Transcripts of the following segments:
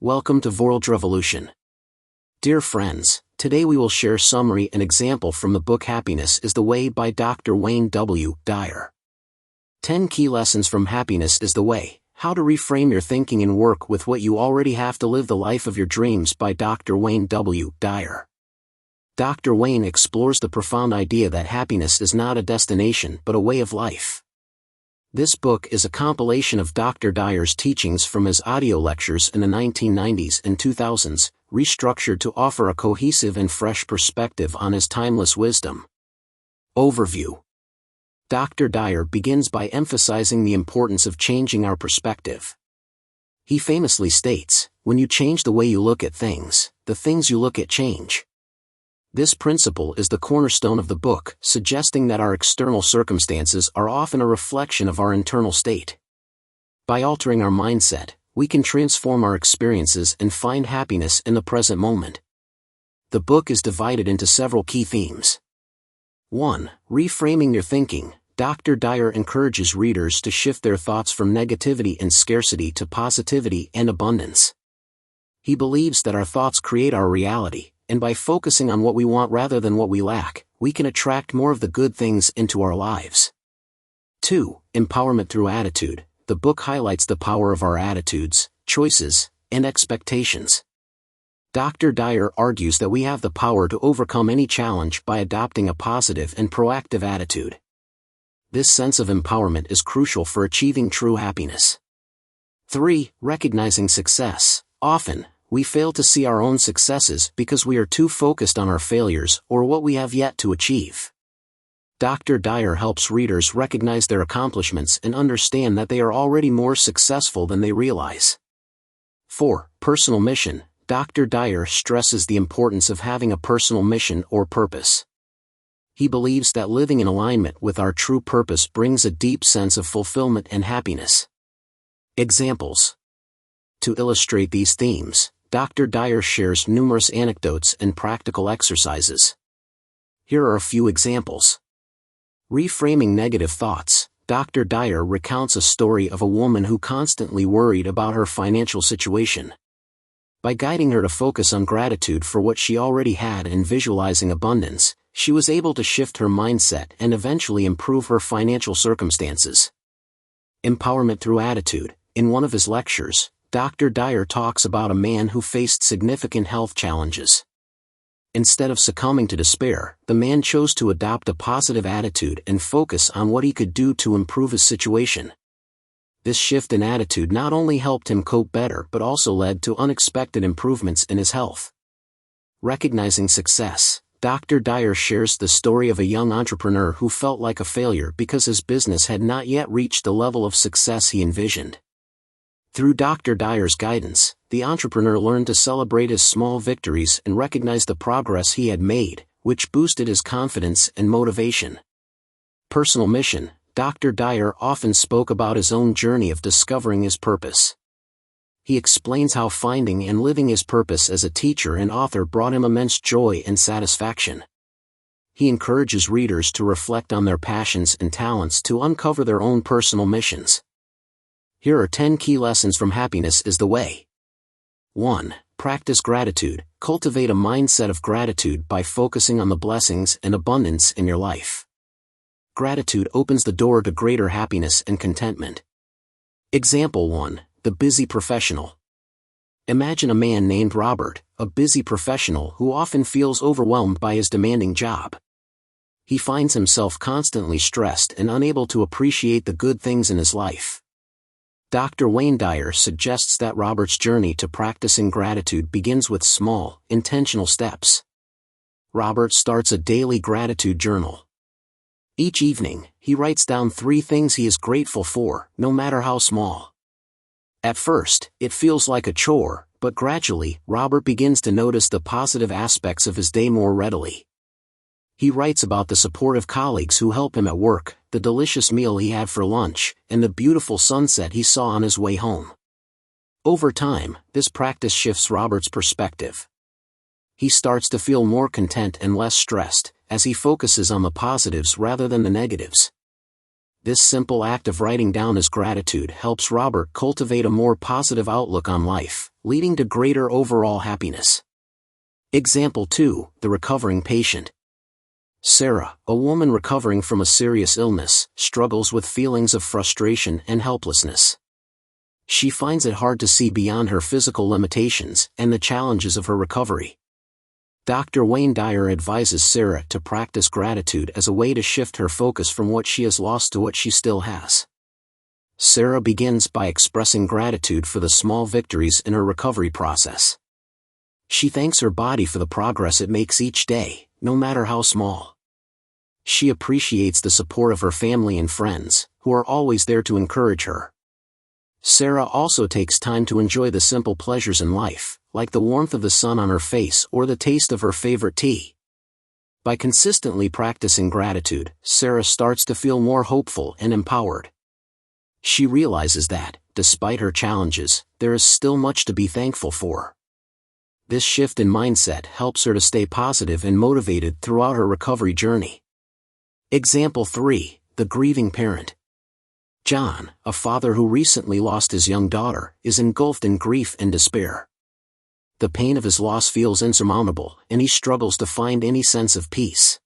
Welcome to Vorldrevolution. Dear friends, today we will share summary and example from the book Happiness is the Way by Dr. Wayne W. Dyer. 10 Key Lessons from Happiness is the Way, How to Reframe Your Thinking and Work with What You Already Have to Live the Life of Your Dreams by Dr. Wayne W. Dyer. Dr. Wayne explores the profound idea that happiness is not a destination but a way of life. This book is a compilation of Dr. Dyer's teachings from his audio lectures in the 1990s and 2000s, restructured to offer a cohesive and fresh perspective on his timeless wisdom. Overview. Dr. Dyer begins by emphasizing the importance of changing our perspective. He famously states, "When you change the way you look at things, the things you look at change." This principle is the cornerstone of the book, suggesting that our external circumstances are often a reflection of our internal state. By altering our mindset, we can transform our experiences and find happiness in the present moment. The book is divided into several key themes. 1. Reframing your thinking. Dr. Dyer encourages readers to shift their thoughts from negativity and scarcity to positivity and abundance. He believes that our thoughts create our reality, and by focusing on what we want rather than what we lack, we can attract more of the good things into our lives. 2. Empowerment through attitude. The book highlights the power of our attitudes, choices, and expectations. Dr. Dyer argues that we have the power to overcome any challenge by adopting a positive and proactive attitude. This sense of empowerment is crucial for achieving true happiness. 3. Recognizing success. Often, we fail to see our own successes because we are too focused on our failures or what we have yet to achieve. Dr. Dyer helps readers recognize their accomplishments and understand that they are already more successful than they realize. 4. Personal mission. Dr. Dyer stresses the importance of having a personal mission or purpose. He believes that living in alignment with our true purpose brings a deep sense of fulfillment and happiness. Examples. To illustrate these themes, Dr. Dyer shares numerous anecdotes and practical exercises. Here are a few examples. Reframing negative thoughts. Dr. Dyer recounts a story of a woman who constantly worried about her financial situation. By guiding her to focus on gratitude for what she already had and visualizing abundance, she was able to shift her mindset and eventually improve her financial circumstances. Empowerment through attitude. In one of his lectures, Dr. Dyer talks about a man who faced significant health challenges. Instead of succumbing to despair, the man chose to adopt a positive attitude and focus on what he could do to improve his situation. This shift in attitude not only helped him cope better but also led to unexpected improvements in his health. Recognizing success. Dr. Dyer shares the story of a young entrepreneur who felt like a failure because his business had not yet reached the level of success he envisioned. Through Dr. Dyer's guidance, the entrepreneur learned to celebrate his small victories and recognize the progress he had made, which boosted his confidence and motivation. Personal mission. Dr. Dyer often spoke about his own journey of discovering his purpose. He explains how finding and living his purpose as a teacher and author brought him immense joy and satisfaction. He encourages readers to reflect on their passions and talents to uncover their own personal missions. Here are 10 key lessons from Happiness is the Way. 1. Practice gratitude. Cultivate a mindset of gratitude by focusing on the blessings and abundance in your life. Gratitude opens the door to greater happiness and contentment. Example 1. The busy professional. Imagine a man named Robert, a busy professional who often feels overwhelmed by his demanding job. He finds himself constantly stressed and unable to appreciate the good things in his life. Dr. Wayne Dyer suggests that Robert's journey to practicing gratitude begins with small, intentional steps. Robert starts a daily gratitude journal. Each evening, he writes down 3 things he is grateful for, no matter how small. At first, it feels like a chore, but gradually, Robert begins to notice the positive aspects of his day more readily. He writes about the supportive colleagues who help him at work, the delicious meal he had for lunch, and the beautiful sunset he saw on his way home. Over time, this practice shifts Robert's perspective. He starts to feel more content and less stressed, as he focuses on the positives rather than the negatives. This simple act of writing down his gratitude helps Robert cultivate a more positive outlook on life, leading to greater overall happiness. Example 2, the recovering patient. Sarah, a woman recovering from a serious illness, struggles with feelings of frustration and helplessness. She finds it hard to see beyond her physical limitations and the challenges of her recovery. Dr. Wayne Dyer advises Sarah to practice gratitude as a way to shift her focus from what she has lost to what she still has. Sarah begins by expressing gratitude for the small victories in her recovery process. She thanks her body for the progress it makes each day, no matter how small. She appreciates the support of her family and friends, who are always there to encourage her. Sarah also takes time to enjoy the simple pleasures in life, like the warmth of the sun on her face or the taste of her favorite tea. By consistently practicing gratitude, Sarah starts to feel more hopeful and empowered. She realizes that, despite her challenges, there is still much to be thankful for. This shift in mindset helps her to stay positive and motivated throughout her recovery journey. Example 3, the grieving parent. John, a father who recently lost his young daughter, is engulfed in grief and despair. The pain of his loss feels insurmountable, and he struggles to find any sense of peace.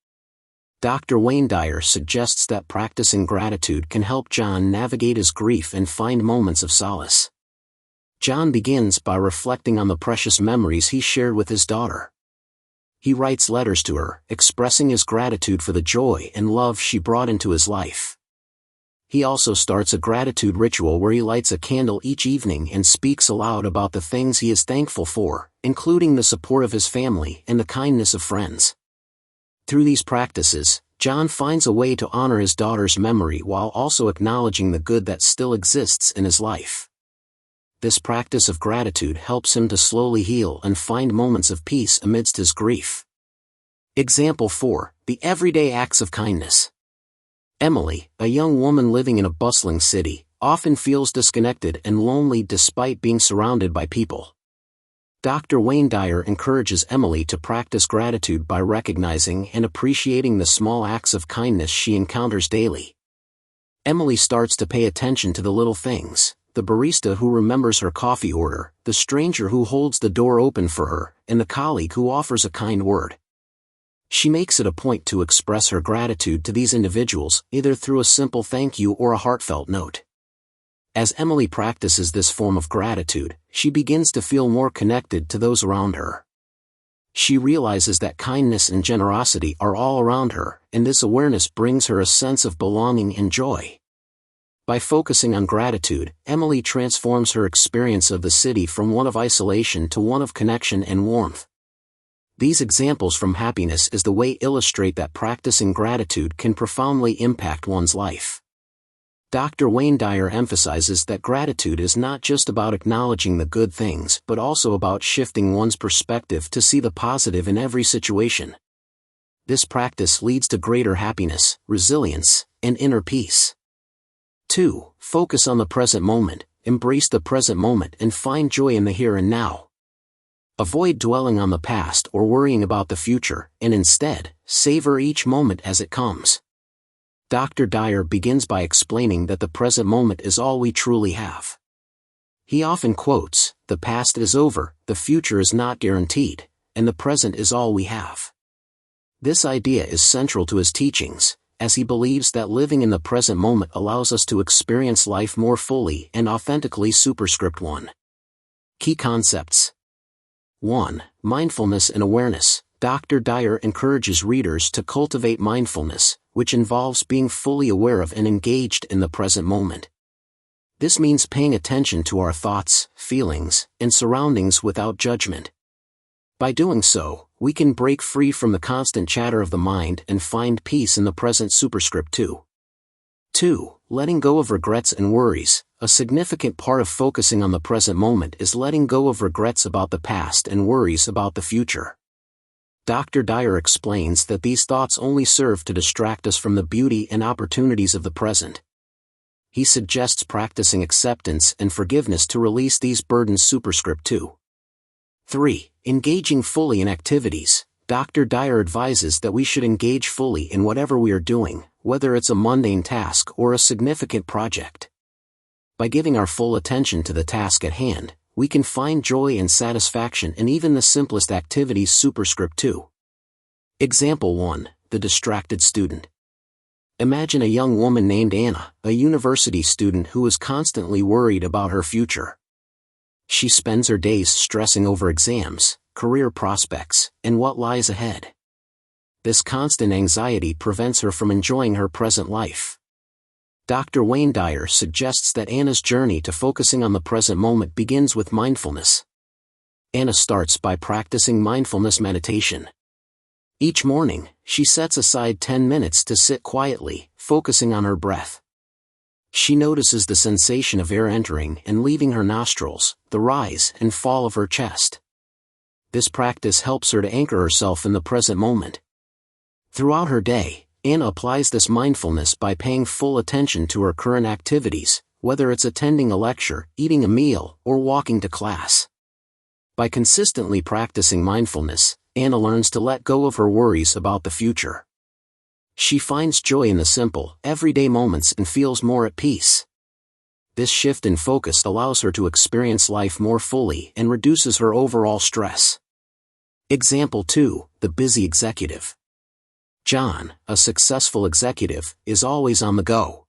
Dr. Wayne Dyer suggests that practicing gratitude can help John navigate his grief and find moments of solace. John begins by reflecting on the precious memories he shared with his daughter. He writes letters to her, expressing his gratitude for the joy and love she brought into his life. He also starts a gratitude ritual where he lights a candle each evening and speaks aloud about the things he is thankful for, including the support of his family and the kindness of friends. Through these practices, John finds a way to honor his daughter's memory while also acknowledging the good that still exists in his life. This practice of gratitude helps him to slowly heal and find moments of peace amidst his grief. Example 4, the everyday acts of kindness. Emily, a young woman living in a bustling city, often feels disconnected and lonely despite being surrounded by people. Dr. Wayne Dyer encourages Emily to practice gratitude by recognizing and appreciating the small acts of kindness she encounters daily. Emily starts to pay attention to the little things: the barista who remembers her coffee order, the stranger who holds the door open for her, and the colleague who offers a kind word. She makes it a point to express her gratitude to these individuals, either through a simple thank you or a heartfelt note. As Emily practices this form of gratitude, she begins to feel more connected to those around her. She realizes that kindness and generosity are all around her, and this awareness brings her a sense of belonging and joy. By focusing on gratitude, Emily transforms her experience of the city from one of isolation to one of connection and warmth. These examples from Happiness is the Way illustrate that practicing gratitude can profoundly impact one's life. Dr. Wayne Dyer emphasizes that gratitude is not just about acknowledging the good things but also about shifting one's perspective to see the positive in every situation. This practice leads to greater happiness, resilience, and inner peace. 2. Focus on the present moment. Embrace the present moment and find joy in the here and now. Avoid dwelling on the past or worrying about the future, and instead, savor each moment as it comes. Dr. Dyer begins by explaining that the present moment is all we truly have. He often quotes, "The past is over, the future is not guaranteed, and the present is all we have." This idea is central to his teachings, as he believes that living in the present moment allows us to experience life more fully and authentically. Superscript 1. Key concepts. 1. Mindfulness and awareness. Dr. Dyer encourages readers to cultivate mindfulness, which involves being fully aware of and engaged in the present moment. This means paying attention to our thoughts, feelings, and surroundings without judgment. By doing so, we can break free from the constant chatter of the mind and find peace in the present. Superscript 2. 2. Letting go of regrets and worries. A significant part of focusing on the present moment is letting go of regrets about the past and worries about the future. Dr. Dyer explains that these thoughts only serve to distract us from the beauty and opportunities of the present. He suggests practicing acceptance and forgiveness to release these burdens. Superscript 2. 3. Engaging fully in activities. Dr. Dyer advises that we should engage fully in whatever we are doing, whether it's a mundane task or a significant project. By giving our full attention to the task at hand, we can find joy and satisfaction in even the simplest activities. Superscript 2. Example 1, the distracted student. Imagine a young woman named Anna, a university student who is constantly worried about her future. She spends her days stressing over exams, career prospects, and what lies ahead. This constant anxiety prevents her from enjoying her present life. Dr. Wayne Dyer suggests that Anna's journey to focusing on the present moment begins with mindfulness. Anna starts by practicing mindfulness meditation. Each morning, she sets aside 10 minutes to sit quietly, focusing on her breath. She notices the sensation of air entering and leaving her nostrils, the rise and fall of her chest. This practice helps her to anchor herself in the present moment. Throughout her day, Anna applies this mindfulness by paying full attention to her current activities, whether it's attending a lecture, eating a meal, or walking to class. By consistently practicing mindfulness, Anna learns to let go of her worries about the future. She finds joy in the simple, everyday moments and feels more at peace. This shift in focus allows her to experience life more fully and reduces her overall stress. Example 2, the busy executive. John, a successful executive, is always on the go.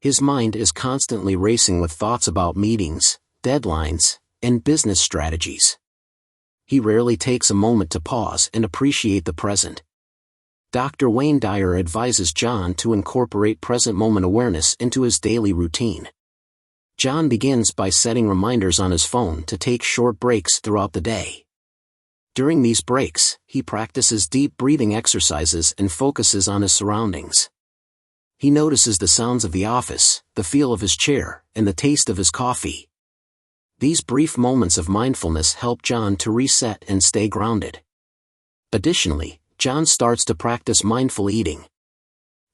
His mind is constantly racing with thoughts about meetings, deadlines, and business strategies. He rarely takes a moment to pause and appreciate the present. Dr. Wayne Dyer advises John to incorporate present moment awareness into his daily routine. John begins by setting reminders on his phone to take short breaks throughout the day. During these breaks, he practices deep breathing exercises and focuses on his surroundings. He notices the sounds of the office, the feel of his chair, and the taste of his coffee. These brief moments of mindfulness help John to reset and stay grounded. Additionally, John starts to practice mindful eating.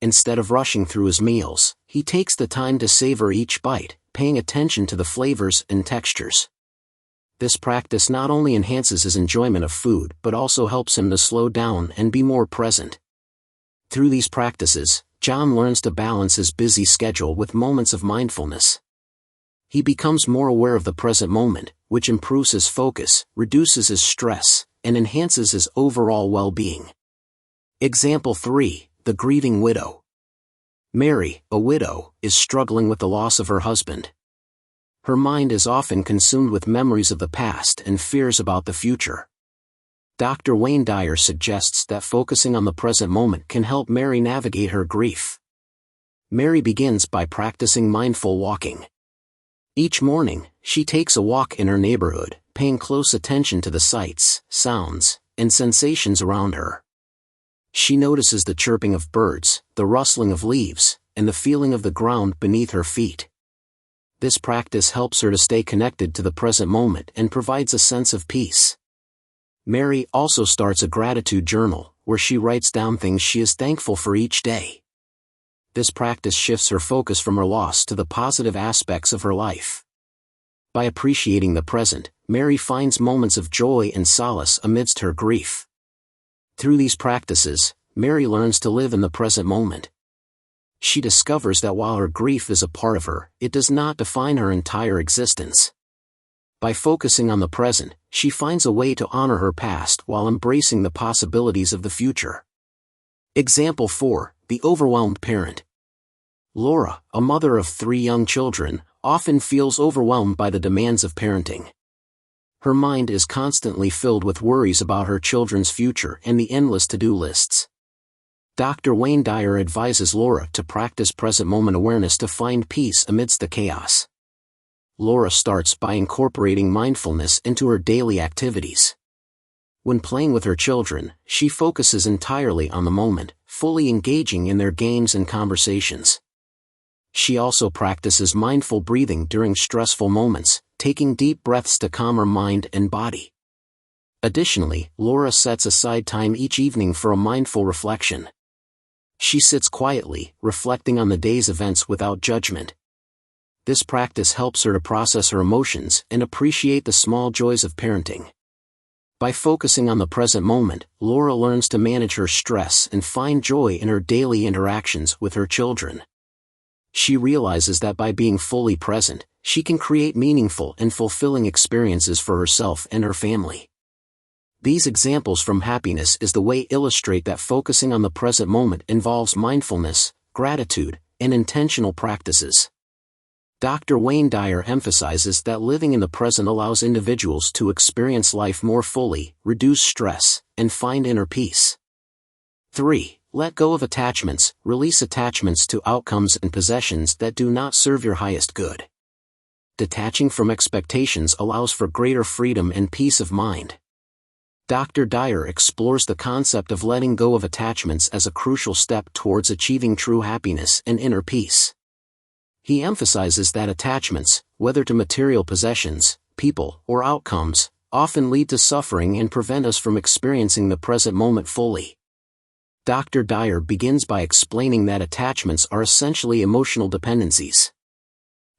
Instead of rushing through his meals, he takes the time to savor each bite, paying attention to the flavors and textures. This practice not only enhances his enjoyment of food but also helps him to slow down and be more present. Through these practices, John learns to balance his busy schedule with moments of mindfulness. He becomes more aware of the present moment, which improves his focus, reduces his stress, and enhances his overall well-being. Example 3, the grieving widow. Mary, a widow, is struggling with the loss of her husband. Her mind is often consumed with memories of the past and fears about the future. Dr. Wayne Dyer suggests that focusing on the present moment can help Mary navigate her grief. Mary begins by practicing mindful walking. Each morning, she takes a walk in her neighborhood, paying close attention to the sights, sounds, and sensations around her. She notices the chirping of birds, the rustling of leaves, and the feeling of the ground beneath her feet. This practice helps her to stay connected to the present moment and provides a sense of peace. Mary also starts a gratitude journal, where she writes down things she is thankful for each day. This practice shifts her focus from her loss to the positive aspects of her life. By appreciating the present, Mary finds moments of joy and solace amidst her grief. Through these practices, Mary learns to live in the present moment. She discovers that while her grief is a part of her, it does not define her entire existence. By focusing on the present, she finds a way to honor her past while embracing the possibilities of the future. Example 4, the overwhelmed parent. Laura, a mother of 3 young children, often feels overwhelmed by the demands of parenting. Her mind is constantly filled with worries about her children's future and the endless to-do lists. Dr. Wayne Dyer advises Laura to practice present moment awareness to find peace amidst the chaos. Laura starts by incorporating mindfulness into her daily activities. When playing with her children, she focuses entirely on the moment, fully engaging in their games and conversations. She also practices mindful breathing during stressful moments, taking deep breaths to calm her mind and body. Additionally, Laura sets aside time each evening for a mindful reflection. She sits quietly, reflecting on the day's events without judgment. This practice helps her to process her emotions and appreciate the small joys of parenting. By focusing on the present moment, Laura learns to manage her stress and find joy in her daily interactions with her children. She realizes that by being fully present, she can create meaningful and fulfilling experiences for herself and her family. These examples from Happiness is the Way illustrate that focusing on the present moment involves mindfulness, gratitude, and intentional practices. Dr. Wayne Dyer emphasizes that living in the present allows individuals to experience life more fully, reduce stress, and find inner peace. 3. Let go of attachments. Release attachments to outcomes and possessions that do not serve your highest good. Detaching from expectations allows for greater freedom and peace of mind. Dr. Dyer explores the concept of letting go of attachments as a crucial step towards achieving true happiness and inner peace. He emphasizes that attachments, whether to material possessions, people, or outcomes, often lead to suffering and prevent us from experiencing the present moment fully. Dr. Dyer begins by explaining that attachments are essentially emotional dependencies.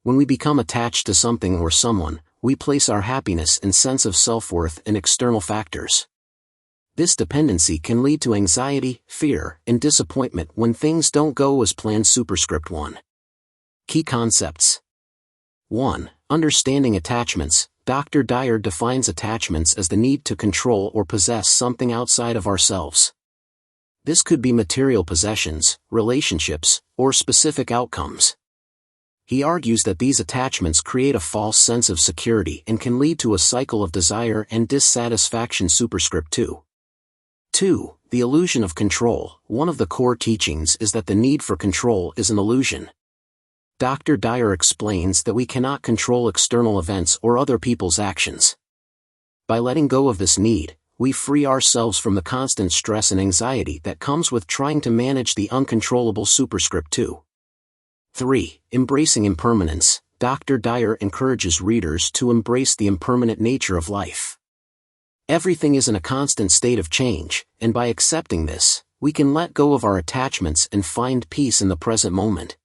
When we become attached to something or someone, we place our happiness and sense of self-worth in external factors. This dependency can lead to anxiety, fear, and disappointment when things don't go as planned. Superscript 1. Key concepts. 1. Understanding attachments. Dr. Dyer defines attachments as the need to control or possess something outside of ourselves. This could be material possessions, relationships, or specific outcomes. He argues that these attachments create a false sense of security and can lead to a cycle of desire and dissatisfaction. Superscript 2. 2. The illusion of control. One of the core teachings is that the need for control is an illusion. Dr. Dyer explains that we cannot control external events or other people's actions. By letting go of this need, we free ourselves from the constant stress and anxiety that comes with trying to manage the uncontrollable. Superscript 2. 3. Embracing impermanence. Dr. Dyer encourages readers to embrace the impermanent nature of life. Everything is in a constant state of change, and by accepting this, we can let go of our attachments and find peace in the present moment.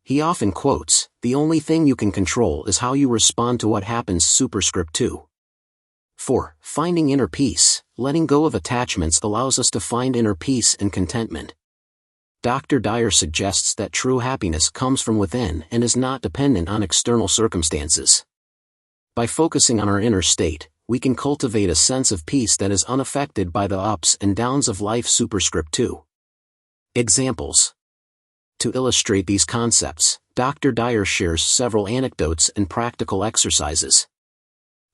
He often quotes, "The only thing you can control is how you respond to what happens." Superscript 2. 4. Finding inner peace. Letting go of attachments allows us to find inner peace and contentment. Dr. Dyer suggests that true happiness comes from within and is not dependent on external circumstances. By focusing on our inner state, we can cultivate a sense of peace that is unaffected by the ups and downs of life. Superscript 2. Examples. To illustrate these concepts, Dr. Dyer shares several anecdotes and practical exercises.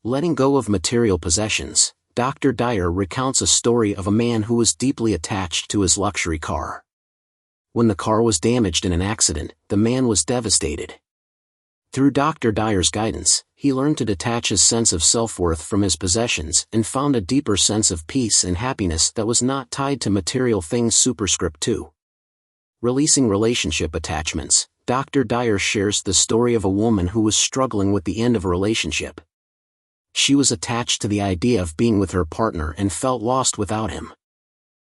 Letting go of material possessions. Dr. Dyer recounts a story of a man who was deeply attached to his luxury car. When the car was damaged in an accident, the man was devastated. Through Dr. Dyer's guidance, he learned to detach his sense of self-worth from his possessions and found a deeper sense of peace and happiness that was not tied to material things. Superscript 2. Releasing relationship attachments. Dr. Dyer shares the story of a woman who was struggling with the end of a relationship. She was attached to the idea of being with her partner and felt lost without him.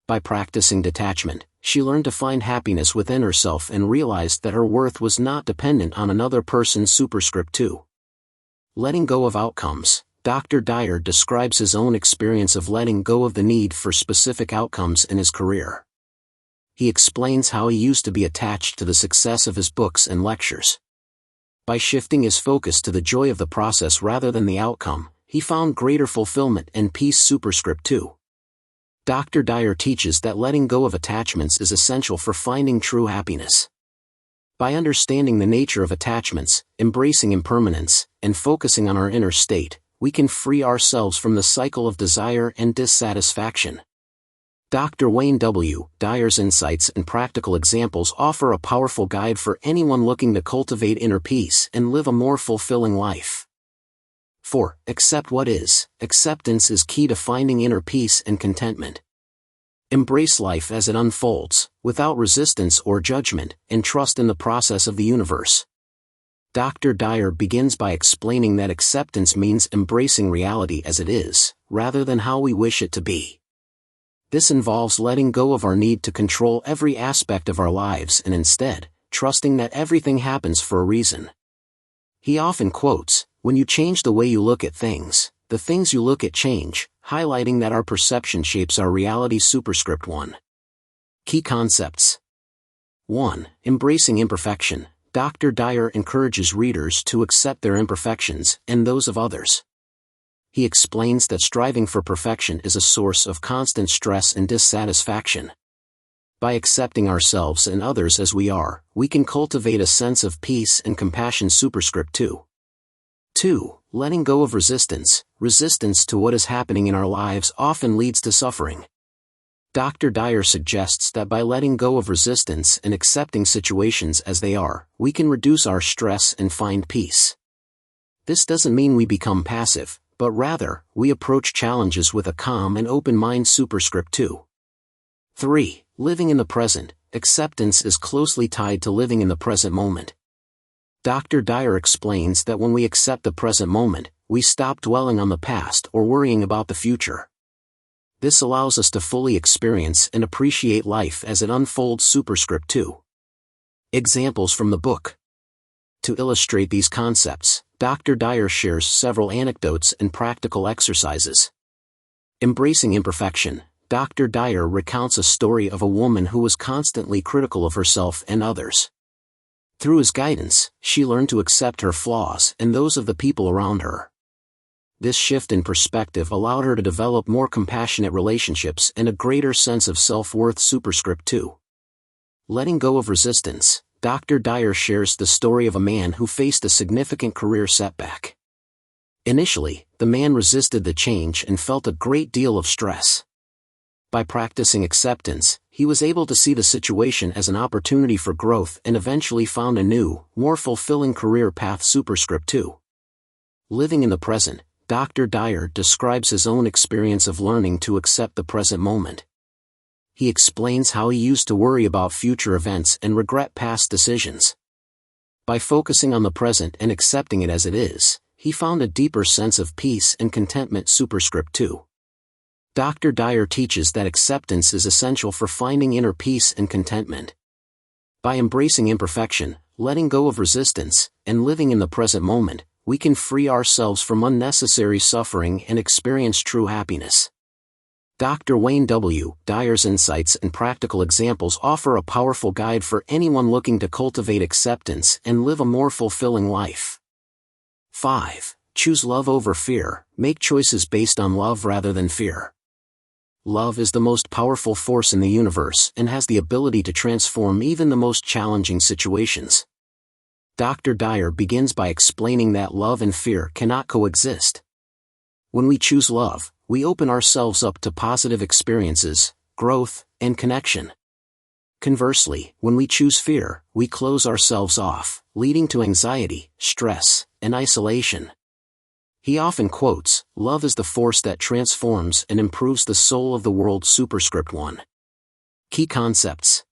By practicing detachment, she learned to find happiness within herself and realized that her worth was not dependent on another person. Superscript 2. Letting go of outcomes. Dr. Dyer describes his own experience of letting go of the need for specific outcomes in his career. He explains how he used to be attached to the success of his books and lectures. By shifting his focus to the joy of the process rather than the outcome, he found greater fulfillment and peace. Superscript 2. Dr. Dyer teaches that letting go of attachments is essential for finding true happiness. By understanding the nature of attachments, embracing impermanence, and focusing on our inner state, we can free ourselves from the cycle of desire and dissatisfaction. Dr. Wayne W. Dyer's insights and practical examples offer a powerful guide for anyone looking to cultivate inner peace and live a more fulfilling life. 4. Accept what is. Acceptance is key to finding inner peace and contentment. Embrace life as it unfolds, without resistance or judgment, and trust in the process of the universe. Dr. Dyer begins by explaining that acceptance means embracing reality as it is, rather than how we wish it to be. This involves letting go of our need to control every aspect of our lives and instead, trusting that everything happens for a reason. He often quotes, "When you change the way you look at things, the things you look at change," highlighting that our perception shapes our reality. Superscript 1. Key concepts. 1. Embracing imperfection. Dr. Dyer encourages readers to accept their imperfections and those of others. He explains that striving for perfection is a source of constant stress and dissatisfaction. By accepting ourselves and others as we are, we can cultivate a sense of peace and compassion. Superscript 2. 2. Letting go of resistance. Resistance to what is happening in our lives often leads to suffering. Dr. Dyer suggests that by letting go of resistance and accepting situations as they are, we can reduce our stress and find peace. This doesn't mean we become passive, but rather, we approach challenges with a calm and open mind. Superscript 2. 3. Living in the present. Acceptance is closely tied to living in the present moment. Dr. Dyer explains that when we accept the present moment, we stop dwelling on the past or worrying about the future. This allows us to fully experience and appreciate life as it unfolds. Superscript 2. Examples from the book. To illustrate these concepts, Dr. Dyer shares several anecdotes and practical exercises. Embracing imperfection. Dr. Dyer recounts a story of a woman who was constantly critical of herself and others. Through his guidance, she learned to accept her flaws and those of the people around her. This shift in perspective allowed her to develop more compassionate relationships and a greater sense of self-worth. Superscript 2. Letting go of resistance. Dr. Dyer shares the story of a man who faced a significant career setback. Initially, the man resisted the change and felt a great deal of stress. By practicing acceptance, he was able to see the situation as an opportunity for growth and eventually found a new, more fulfilling career path. Superscript 2. Living in the present. Dr. Dyer describes his own experience of learning to accept the present moment. He explains how he used to worry about future events and regret past decisions. By focusing on the present and accepting it as it is, he found a deeper sense of peace and contentment. Superscript 2. Dr. Dyer teaches that acceptance is essential for finding inner peace and contentment. By embracing imperfection, letting go of resistance, and living in the present moment, we can free ourselves from unnecessary suffering and experience true happiness. Dr. Wayne W. Dyer's insights and practical examples offer a powerful guide for anyone looking to cultivate acceptance and live a more fulfilling life. 5. Choose love over fear. Make choices based on love rather than fear. Love is the most powerful force in the universe and has the ability to transform even the most challenging situations. Dr. Dyer begins by explaining that love and fear cannot coexist. When we choose love, we open ourselves up to positive experiences, growth, and connection. Conversely, when we choose fear, we close ourselves off, leading to anxiety, stress, and isolation. He often quotes, "Love is the force that transforms and improves the soul of the world." Superscript 1. Key concepts.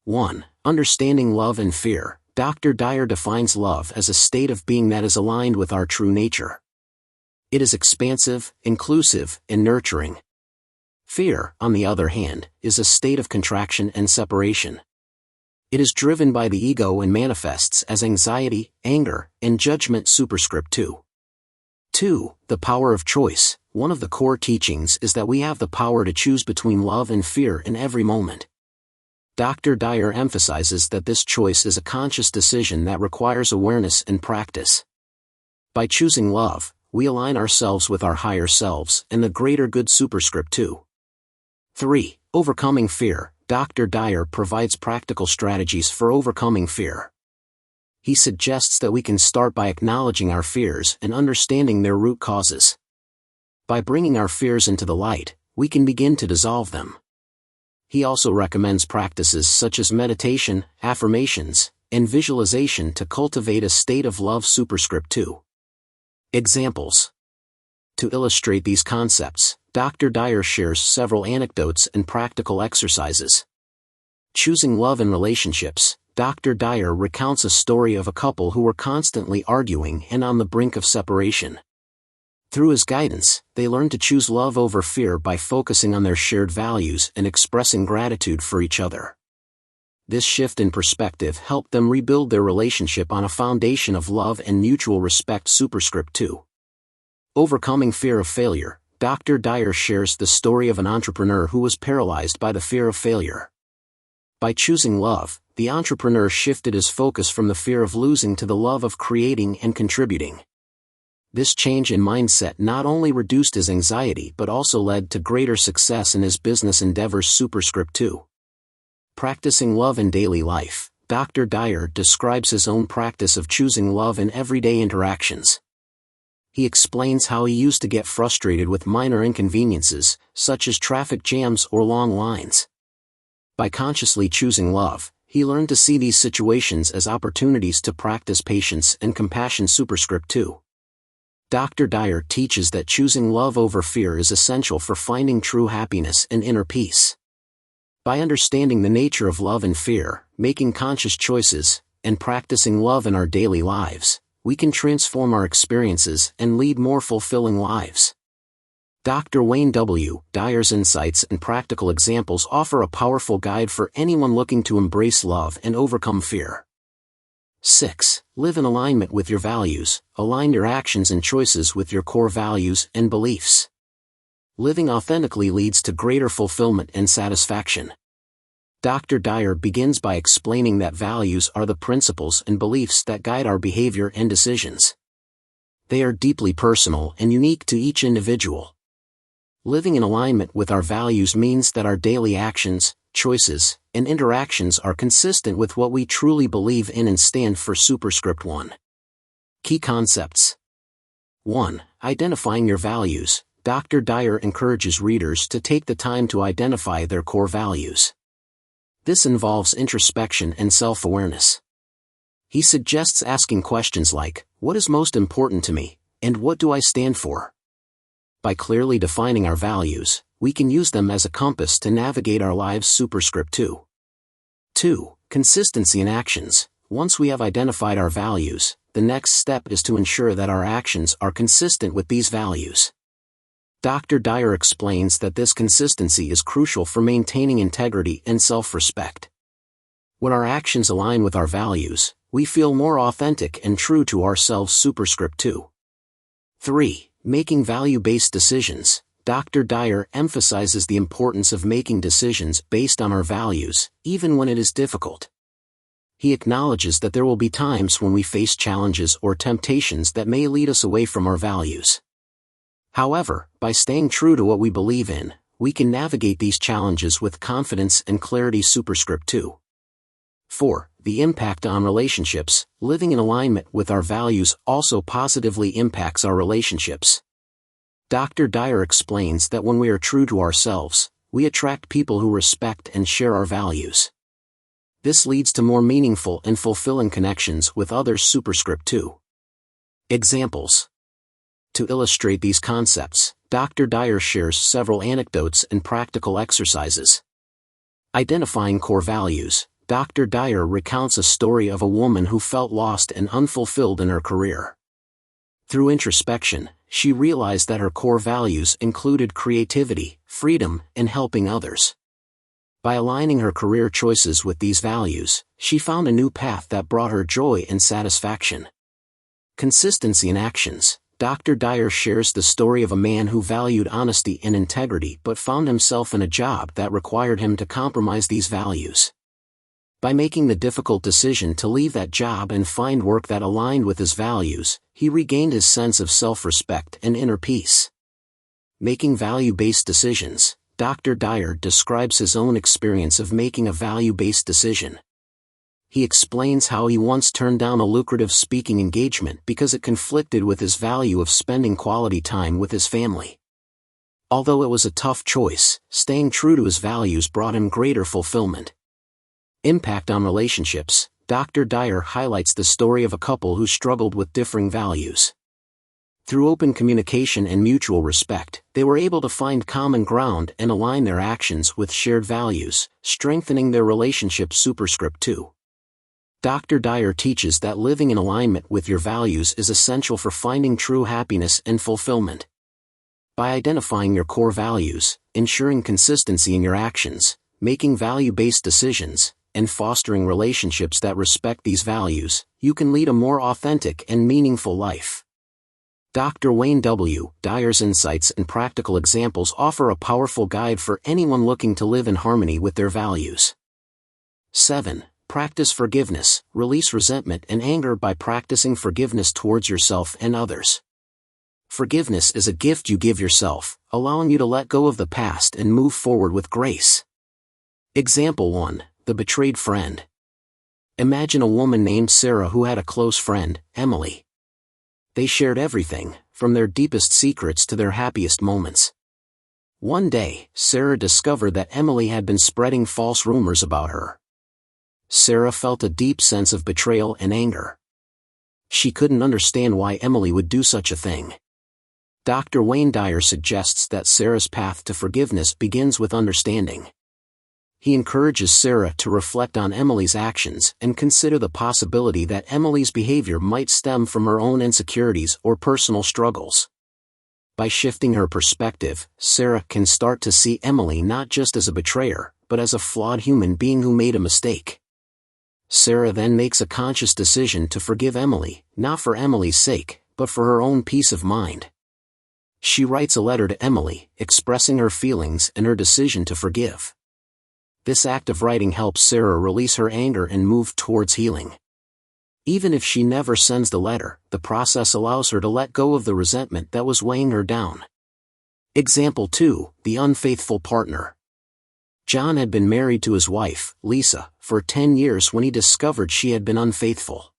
1. Understanding love and fear. Dr. Dyer defines love as a state of being that is aligned with our true nature. It is expansive, inclusive, and nurturing. Fear, on the other hand, is a state of contraction and separation. It is driven by the ego and manifests as anxiety, anger, and judgment. Superscript 2. 2. The power of choice. One of the core teachings is that we have the power to choose between love and fear in every moment. Dr. Dyer emphasizes that this choice is a conscious decision that requires awareness and practice. By choosing love, we align ourselves with our higher selves and the greater good. Superscript 2. 3. Overcoming fear. Dr. Dyer provides practical strategies for overcoming fear. He suggests that we can start by acknowledging our fears and understanding their root causes. By bringing our fears into the light, we can begin to dissolve them. He also recommends practices such as meditation, affirmations, and visualization to cultivate a state of love. Superscript 2. Examples. To illustrate these concepts, Dr. Dyer shares several anecdotes and practical exercises. Choosing love in relationships. Dr. Dyer recounts a story of a couple who were constantly arguing and on the brink of separation. Through his guidance, they learned to choose love over fear by focusing on their shared values and expressing gratitude for each other. This shift in perspective helped them rebuild their relationship on a foundation of love and mutual respect. Superscript 2. Overcoming fear of failure. Dr. Dyer shares the story of an entrepreneur who was paralyzed by the fear of failure. By choosing love, the entrepreneur shifted his focus from the fear of losing to the love of creating and contributing. This change in mindset not only reduced his anxiety but also led to greater success in his business endeavors. Superscript 2. Practicing love in daily life. Dr. Dyer describes his own practice of choosing love in everyday interactions. He explains how he used to get frustrated with minor inconveniences, such as traffic jams or long lines. By consciously choosing love, he learned to see these situations as opportunities to practice patience and compassion. Superscript 2. Dr. Dyer teaches that choosing love over fear is essential for finding true happiness and inner peace. By understanding the nature of love and fear, making conscious choices, and practicing love in our daily lives, we can transform our experiences and lead more fulfilling lives. Dr. Wayne W. Dyer's insights and practical examples offer a powerful guide for anyone looking to embrace love and overcome fear. 6. Live in alignment with your values. Align your actions and choices with your core values and beliefs. Living authentically leads to greater fulfillment and satisfaction. Dr. Dyer begins by explaining that values are the principles and beliefs that guide our behavior and decisions. They are deeply personal and unique to each individual. Living in alignment with our values means that our daily actions, choices, and interactions are consistent with what we truly believe in and stand for. Superscript 1. Key concepts. 1. Identifying your values. Dr. Dyer encourages readers to take the time to identify their core values. This involves introspection and self-awareness. He suggests asking questions like, "What is most important to me, and what do I stand for?" By clearly defining our values, we can use them as a compass to navigate our lives. Superscript 2. 2. Consistency in actions. Once we have identified our values, the next step is to ensure that our actions are consistent with these values. Dr. Dyer explains that this consistency is crucial for maintaining integrity and self-respect. When our actions align with our values, we feel more authentic and true to ourselves. Superscript 2. 3. Making value-based decisions. Dr. Dyer emphasizes the importance of making decisions based on our values, even when it is difficult. He acknowledges that there will be times when we face challenges or temptations that may lead us away from our values. However, by staying true to what we believe in, we can navigate these challenges with confidence and clarity. Superscript 2. 4. The impact on relationships. Living in alignment with our values also positively impacts our relationships. Dr. Dyer explains that when we are true to ourselves, we attract people who respect and share our values. This leads to more meaningful and fulfilling connections with others. Superscript 2. Examples. To illustrate these concepts, Dr. Dyer shares several anecdotes and practical exercises. Identifying core values. Dr. Dyer recounts a story of a woman who felt lost and unfulfilled in her career. Through introspection, she realized that her core values included creativity, freedom, and helping others. By aligning her career choices with these values, she found a new path that brought her joy and satisfaction. Consistency in actions. Dr. Dyer shares the story of a man who valued honesty and integrity but found himself in a job that required him to compromise these values. By making the difficult decision to leave that job and find work that aligned with his values, he regained his sense of self-respect and inner peace. Making value-based decisions. Dr. Dyer describes his own experience of making a value-based decision. He explains how he once turned down a lucrative speaking engagement because it conflicted with his value of spending quality time with his family. Although it was a tough choice, staying true to his values brought him greater fulfillment. Impact on relationships. Dr. Dyer highlights the story of a couple who struggled with differing values. Through open communication and mutual respect, they were able to find common ground and align their actions with shared values, strengthening their relationship. Superscript 2. Dr. Dyer teaches that living in alignment with your values is essential for finding true happiness and fulfillment. By identifying your core values, ensuring consistency in your actions, making value-based decisions, and fostering relationships that respect these values, you can lead a more authentic and meaningful life. Dr. Wayne W. Dyer's insights and practical examples offer a powerful guide for anyone looking to live in harmony with their values. 7. Practice forgiveness. Release resentment and anger by practicing forgiveness towards yourself and others. Forgiveness is a gift you give yourself, allowing you to let go of the past and move forward with grace. Example 1. The betrayed friend. Imagine a woman named Sarah who had a close friend, Emily. They shared everything, from their deepest secrets to their happiest moments. One day, Sarah discovered that Emily had been spreading false rumors about her. Sarah felt a deep sense of betrayal and anger. She couldn't understand why Emily would do such a thing. Dr. Wayne Dyer suggests that Sarah's path to forgiveness begins with understanding. He encourages Sarah to reflect on Emily's actions and consider the possibility that Emily's behavior might stem from her own insecurities or personal struggles. By shifting her perspective, Sarah can start to see Emily not just as a betrayer, but as a flawed human being who made a mistake. Sarah then makes a conscious decision to forgive Emily, not for Emily's sake, but for her own peace of mind. She writes a letter to Emily, expressing her feelings and her decision to forgive. This act of writing helps Sarah release her anger and move towards healing. Even if she never sends the letter, the process allows her to let go of the resentment that was weighing her down. Example 2. The unfaithful partner. John had been married to his wife, Lisa, for 10 years when he discovered she had been unfaithful.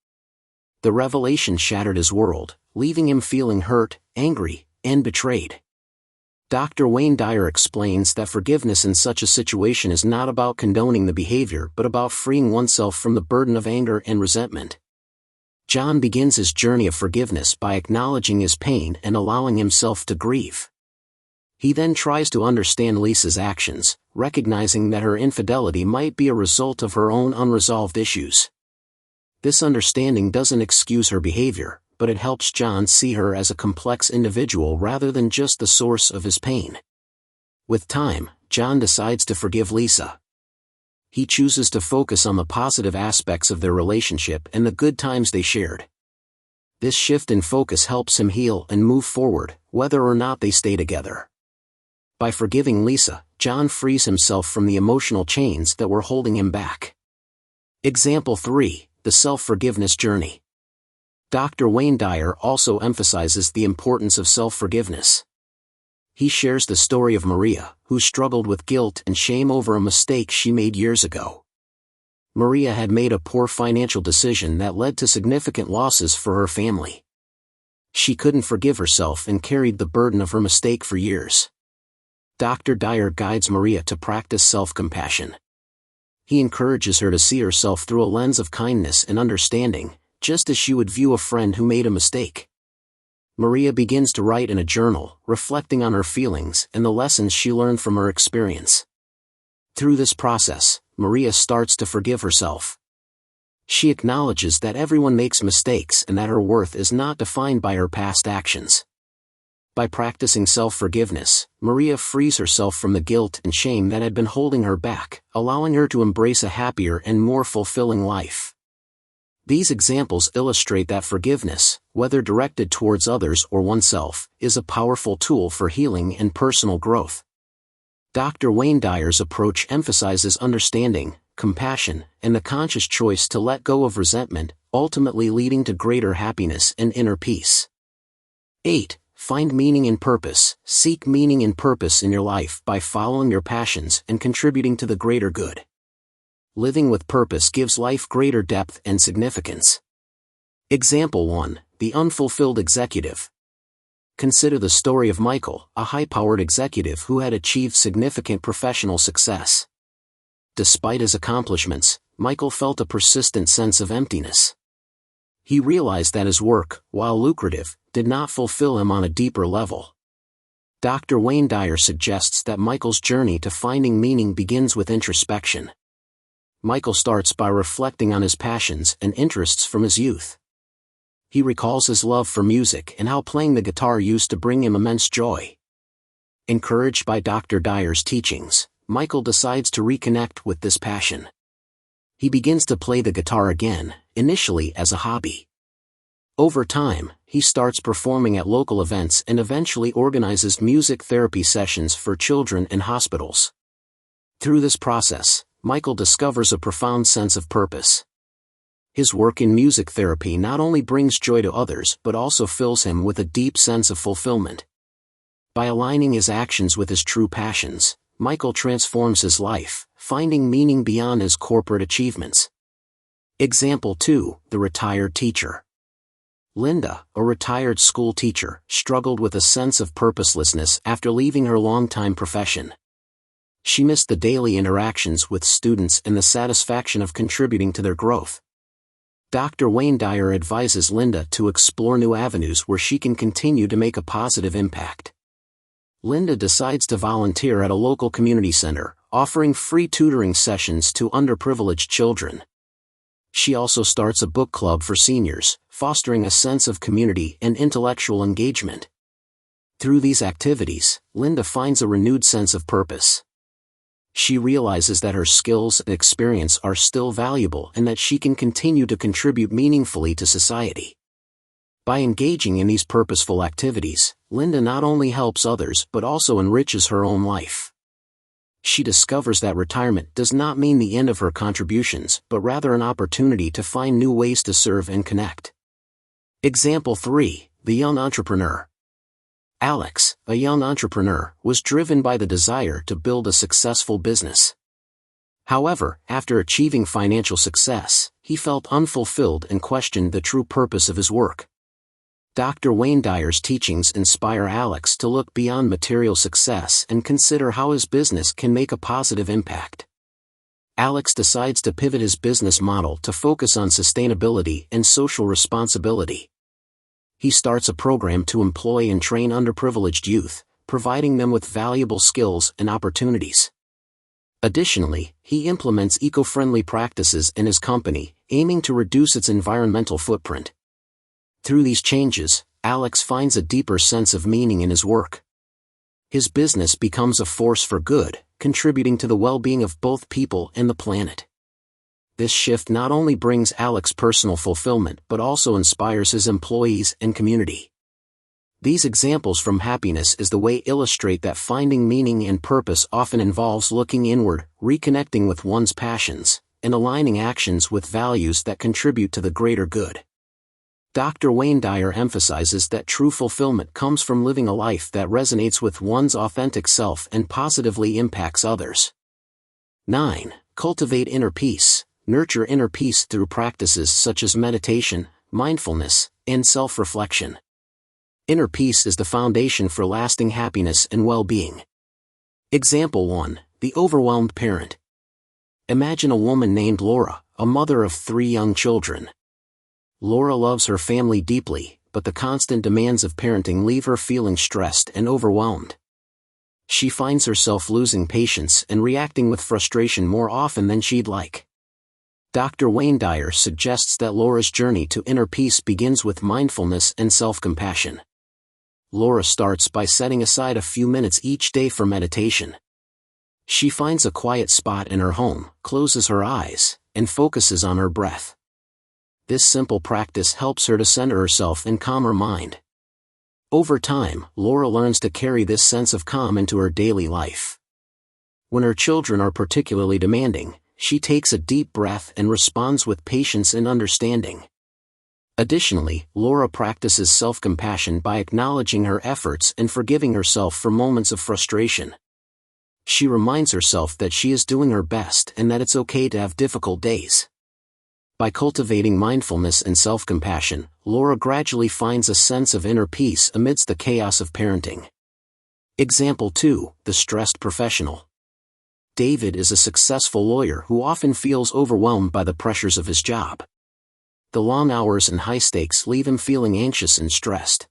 The revelation shattered his world, leaving him feeling hurt, angry, and betrayed. Dr. Wayne Dyer explains that forgiveness in such a situation is not about condoning the behavior but about freeing oneself from the burden of anger and resentment. John begins his journey of forgiveness by acknowledging his pain and allowing himself to grieve. He then tries to understand Lisa's actions, recognizing that her infidelity might be a result of her own unresolved issues. This understanding doesn't excuse her behavior, but it helps John see her as a complex individual rather than just the source of his pain. With time, John decides to forgive Lisa. He chooses to focus on the positive aspects of their relationship and the good times they shared. This shift in focus helps him heal and move forward, whether or not they stay together. By forgiving Lisa, John frees himself from the emotional chains that were holding him back. Example 3. The self-forgiveness journey. Dr. Wayne Dyer also emphasizes the importance of self-forgiveness. He shares the story of Maria, who struggled with guilt and shame over a mistake she made years ago. Maria had made a poor financial decision that led to significant losses for her family. She couldn't forgive herself and carried the burden of her mistake for years. Dr. Dyer guides Maria to practice self-compassion. He encourages her to see herself through a lens of kindness and understanding, just as she would view a friend who made a mistake. Maria begins to write in a journal, reflecting on her feelings and the lessons she learned from her experience. Through this process, Maria starts to forgive herself. She acknowledges that everyone makes mistakes and that her worth is not defined by her past actions. By practicing self-forgiveness, Maria frees herself from the guilt and shame that had been holding her back, allowing her to embrace a happier and more fulfilling life. These examples illustrate that forgiveness, whether directed towards others or oneself, is a powerful tool for healing and personal growth. Dr. Wayne Dyer's approach emphasizes understanding, compassion, and the conscious choice to let go of resentment, ultimately leading to greater happiness and inner peace. 8. Find meaning and purpose. Seek meaning and purpose in your life by following your passions and contributing to the greater good. Living with purpose gives life greater depth and significance. Example 1. The unfulfilled executive. Consider the story of Michael, a high-powered executive who had achieved significant professional success. Despite his accomplishments, Michael felt a persistent sense of emptiness. He realized that his work, while lucrative, did not fulfill him on a deeper level. Dr. Wayne Dyer suggests that Michael's journey to finding meaning begins with introspection. Michael starts by reflecting on his passions and interests from his youth. He recalls his love for music and how playing the guitar used to bring him immense joy. Encouraged by Dr. Dyer's teachings, Michael decides to reconnect with this passion. He begins to play the guitar again, initially as a hobby. Over time, he starts performing at local events and eventually organizes music therapy sessions for children in hospitals. Through this process, Michael discovers a profound sense of purpose. His work in music therapy not only brings joy to others but also fills him with a deep sense of fulfillment. By aligning his actions with his true passions, Michael transforms his life, finding meaning beyond his corporate achievements. Example 2, the retired teacher. Linda, a retired school teacher, struggled with a sense of purposelessness after leaving her longtime profession. She missed the daily interactions with students and the satisfaction of contributing to their growth. Dr. Wayne Dyer advises Linda to explore new avenues where she can continue to make a positive impact. Linda decides to volunteer at a local community center, offering free tutoring sessions to underprivileged children. She also starts a book club for seniors, fostering a sense of community and intellectual engagement. Through these activities, Linda finds a renewed sense of purpose. She realizes that her skills and experience are still valuable and that she can continue to contribute meaningfully to society. By engaging in these purposeful activities, Linda not only helps others but also enriches her own life. She discovers that retirement does not mean the end of her contributions but rather an opportunity to find new ways to serve and connect. Example 3, the young entrepreneur. Alex, a young entrepreneur, was driven by the desire to build a successful business. However, after achieving financial success, he felt unfulfilled and questioned the true purpose of his work. Dr. Wayne Dyer's teachings inspire Alex to look beyond material success and consider how his business can make a positive impact. Alex decides to pivot his business model to focus on sustainability and social responsibility. He starts a program to employ and train underprivileged youth, providing them with valuable skills and opportunities. Additionally, he implements eco-friendly practices in his company, aiming to reduce its environmental footprint. Through these changes, Alex finds a deeper sense of meaning in his work. His business becomes a force for good, contributing to the well-being of both people and the planet. This shift not only brings Alex personal fulfillment but also inspires his employees and community. These examples from Happiness is the Way illustrate that finding meaning and purpose often involves looking inward, reconnecting with one's passions, and aligning actions with values that contribute to the greater good. Dr. Wayne Dyer emphasizes that true fulfillment comes from living a life that resonates with one's authentic self and positively impacts others. 9. Cultivate inner peace. Nurture inner peace through practices such as meditation, mindfulness, and self-reflection. Inner peace is the foundation for lasting happiness and well-being. Example 1, the overwhelmed parent. Imagine a woman named Laura, a mother of 3 young children. Laura loves her family deeply, but the constant demands of parenting leave her feeling stressed and overwhelmed. She finds herself losing patience and reacting with frustration more often than she'd like. Dr. Wayne Dyer suggests that Laura's journey to inner peace begins with mindfulness and self-compassion. Laura starts by setting aside a few minutes each day for meditation. She finds a quiet spot in her home, closes her eyes, and focuses on her breath. This simple practice helps her to center herself and calm her mind. Over time, Laura learns to carry this sense of calm into her daily life. When her children are particularly demanding, she takes a deep breath and responds with patience and understanding. Additionally, Laura practices self-compassion by acknowledging her efforts and forgiving herself for moments of frustration. She reminds herself that she is doing her best and that it's okay to have difficult days. By cultivating mindfulness and self-compassion, Laura gradually finds a sense of inner peace amidst the chaos of parenting. Example 2, the stressed professional. David is a successful lawyer who often feels overwhelmed by the pressures of his job. The long hours and high stakes leave him feeling anxious and stressed.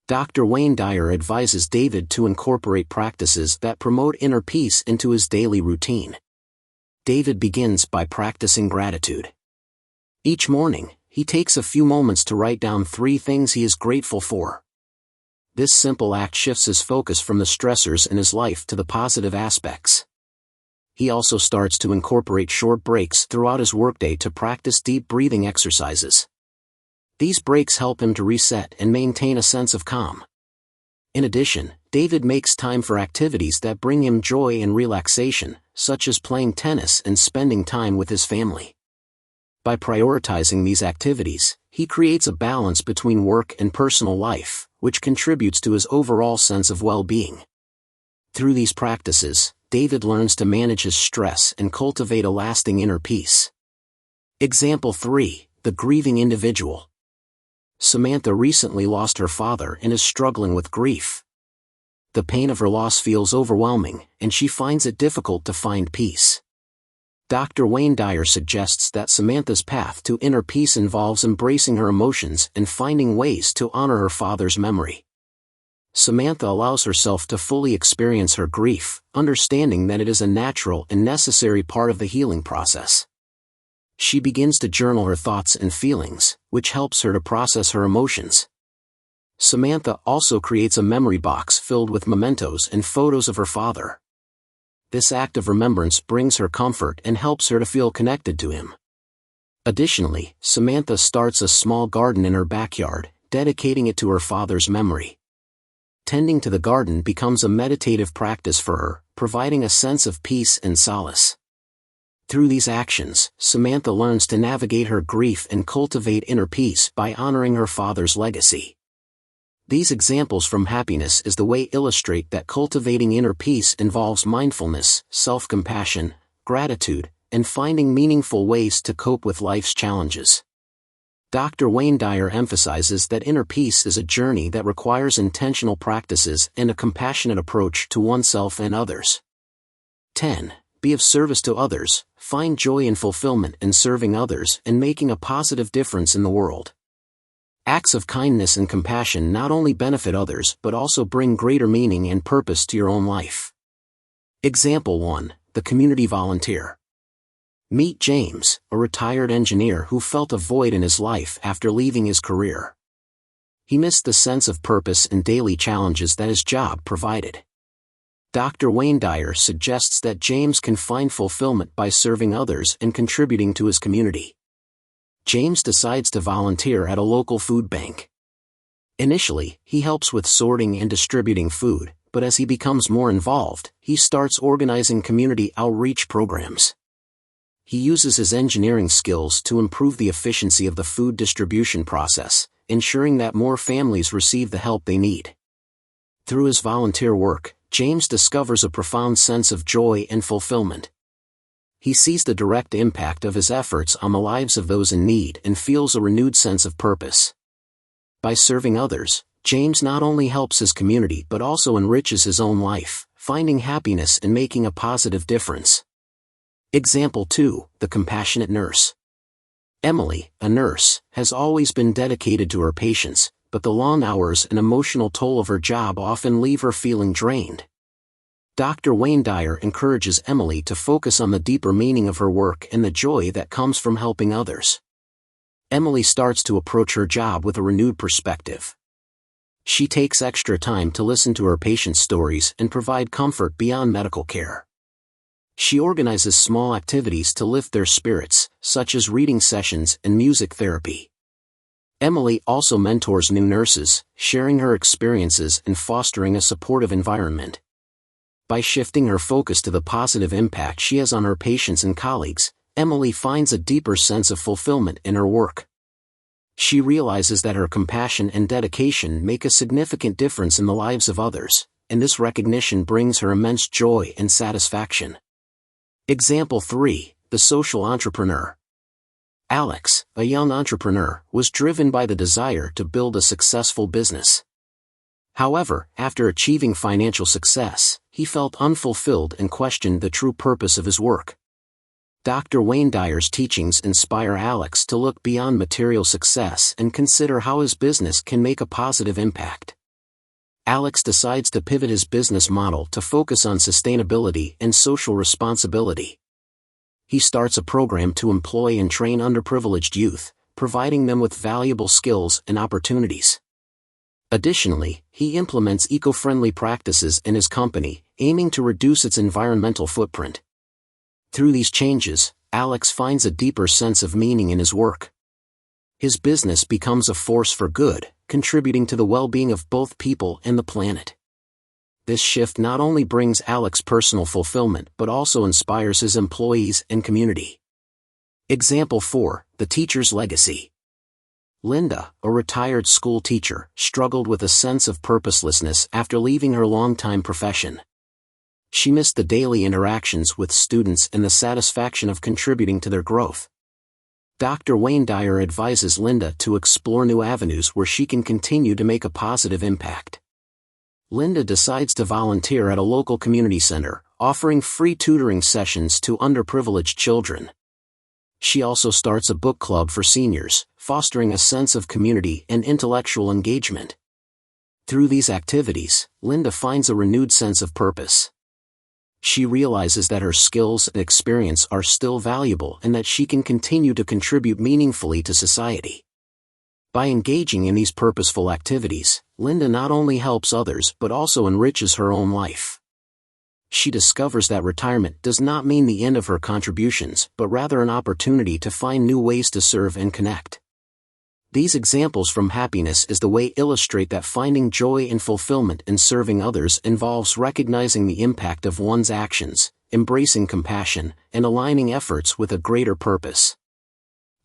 Dr. Wayne Dyer advises David to incorporate practices that promote inner peace into his daily routine. David begins by practicing gratitude. Each morning, he takes a few moments to write down 3 things he is grateful for. This simple act shifts his focus from the stressors in his life to the positive aspects. He also starts to incorporate short breaks throughout his workday to practice deep breathing exercises. These breaks help him to reset and maintain a sense of calm. In addition, David makes time for activities that bring him joy and relaxation, such as playing tennis and spending time with his family. By prioritizing these activities, he creates a balance between work and personal life, which contributes to his overall sense of well-being. Through these practices, David learns to manage his stress and cultivate a lasting inner peace. Example 3. The grieving individual. Samantha recently lost her father and is struggling with grief. The pain of her loss feels overwhelming, and she finds it difficult to find peace. Dr. Wayne Dyer suggests that Samantha's path to inner peace involves embracing her emotions and finding ways to honor her father's memory. Samantha allows herself to fully experience her grief, understanding that it is a natural and necessary part of the healing process. She begins to journal her thoughts and feelings, which helps her to process her emotions. Samantha also creates a memory box filled with mementos and photos of her father. This act of remembrance brings her comfort and helps her to feel connected to him. Additionally, Samantha starts a small garden in her backyard, dedicating it to her father's memory. Tending to the garden becomes a meditative practice for her, providing a sense of peace and solace. Through these actions, Samantha learns to navigate her grief and cultivate inner peace by honoring her father's legacy. These examples from Happiness is the Way illustrate that cultivating inner peace involves mindfulness, self-compassion, gratitude, and finding meaningful ways to cope with life's challenges. Dr. Wayne Dyer emphasizes that inner peace is a journey that requires intentional practices and a compassionate approach to oneself and others. 10. Be of service to others. Find joy and fulfillment in serving others and making a positive difference in the world. Acts of kindness and compassion not only benefit others but also bring greater meaning and purpose to your own life. Example 1. The community volunteer. Meet James, a retired engineer who felt a void in his life after leaving his career. He missed the sense of purpose and daily challenges that his job provided. Dr. Wayne Dyer suggests that James can find fulfillment by serving others and contributing to his community. James decides to volunteer at a local food bank. Initially, he helps with sorting and distributing food, but as he becomes more involved, he starts organizing community outreach programs. He uses his engineering skills to improve the efficiency of the food distribution process, ensuring that more families receive the help they need. Through his volunteer work, James discovers a profound sense of joy and fulfillment. He sees the direct impact of his efforts on the lives of those in need and feels a renewed sense of purpose. By serving others, James not only helps his community but also enriches his own life, finding happiness and making a positive difference. Example 2. The compassionate nurse. Emily, a nurse, has always been dedicated to her patients, but the long hours and emotional toll of her job often leave her feeling drained. Dr. Wayne Dyer encourages Emily to focus on the deeper meaning of her work and the joy that comes from helping others. Emily starts to approach her job with a renewed perspective. She takes extra time to listen to her patients' stories and provide comfort beyond medical care. She organizes small activities to lift their spirits, such as reading sessions and music therapy. Emily also mentors new nurses, sharing her experiences and fostering a supportive environment. By shifting her focus to the positive impact she has on her patients and colleagues, Emily finds a deeper sense of fulfillment in her work. She realizes that her compassion and dedication make a significant difference in the lives of others, and this recognition brings her immense joy and satisfaction. Example 3. The social entrepreneur. Alex, a young entrepreneur, was driven by the desire to build a successful business. However, after achieving financial success, he felt unfulfilled and questioned the true purpose of his work. Dr. Wayne Dyer's teachings inspire Alex to look beyond material success and consider how his business can make a positive impact. Alex decides to pivot his business model to focus on sustainability and social responsibility. He starts a program to employ and train underprivileged youth, providing them with valuable skills and opportunities. Additionally, he implements eco-friendly practices in his company, aiming to reduce its environmental footprint. Through these changes, Alex finds a deeper sense of meaning in his work. His business becomes a force for good, contributing to the well-being of both people and the planet. This shift not only brings Alex personal fulfillment but also inspires his employees and community. Example 4, The Teacher's Legacy. Linda, a retired school teacher, struggled with a sense of purposelessness after leaving her longtime profession. She missed the daily interactions with students and the satisfaction of contributing to their growth. Dr. Wayne Dyer advises Linda to explore new avenues where she can continue to make a positive impact. Linda decides to volunteer at a local community center, offering free tutoring sessions to underprivileged children. She also starts a book club for seniors, fostering a sense of community and intellectual engagement. Through these activities, Linda finds a renewed sense of purpose. She realizes that her skills and experience are still valuable and that she can continue to contribute meaningfully to society. By engaging in these purposeful activities, Linda not only helps others but also enriches her own life. She discovers that retirement does not mean the end of her contributions but rather an opportunity to find new ways to serve and connect. These examples from Happiness is the Way illustrate that finding joy and fulfillment in serving others involves recognizing the impact of one's actions, embracing compassion, and aligning efforts with a greater purpose.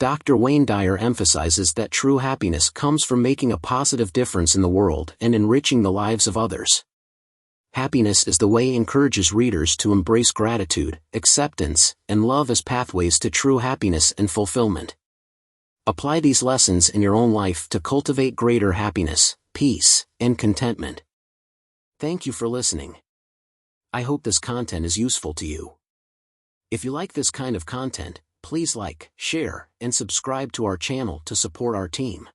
Dr. Wayne Dyer emphasizes that true happiness comes from making a positive difference in the world and enriching the lives of others. Happiness is the Way encourages readers to embrace gratitude, acceptance, and love as pathways to true happiness and fulfillment. Apply these lessons in your own life to cultivate greater happiness, peace, and contentment. Thank you for listening. I hope this content is useful to you. If you like this kind of content, please like, share, and subscribe to our channel to support our team.